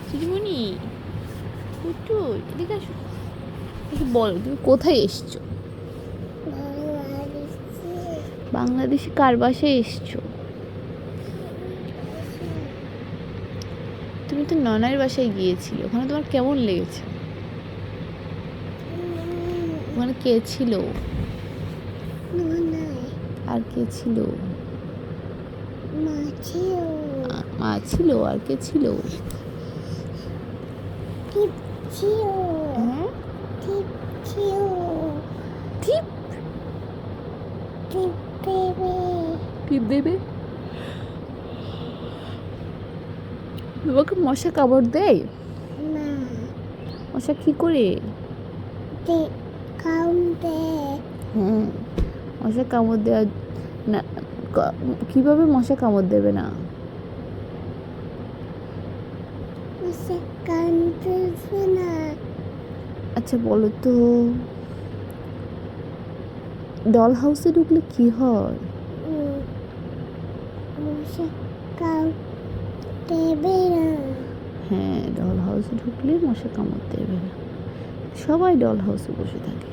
চিরুমণি, একটু এদিকে আসো। একটু বলো তুমি কোথায় এসছো? বাংলাদেশে কার বাসায় এসছো? তুমি তো ননার বাসায় গিয়েছিলে, ওখানে তোমার কেমন লেগেছে? ওখানে কে ছিল? আর কে ছিল? মা ছিল, আর কে ছিল? হ্যাঁ, টিপ টিপ দেবে। তোমাকে মশা কামড় দেয়? মশা কি করে? হ্যাঁ, মশা কামড় দেওয়া না। কিভাবে মশা কামড় দেবে না? আচ্ছা বলো তো, ডল হাউসে ঢুকলে কি হয়? হ্যাঁ, ডল হাউসে ঢুকলে মশা কামড় দেবে না। সবাই ডল হাউসে বসে থাকে।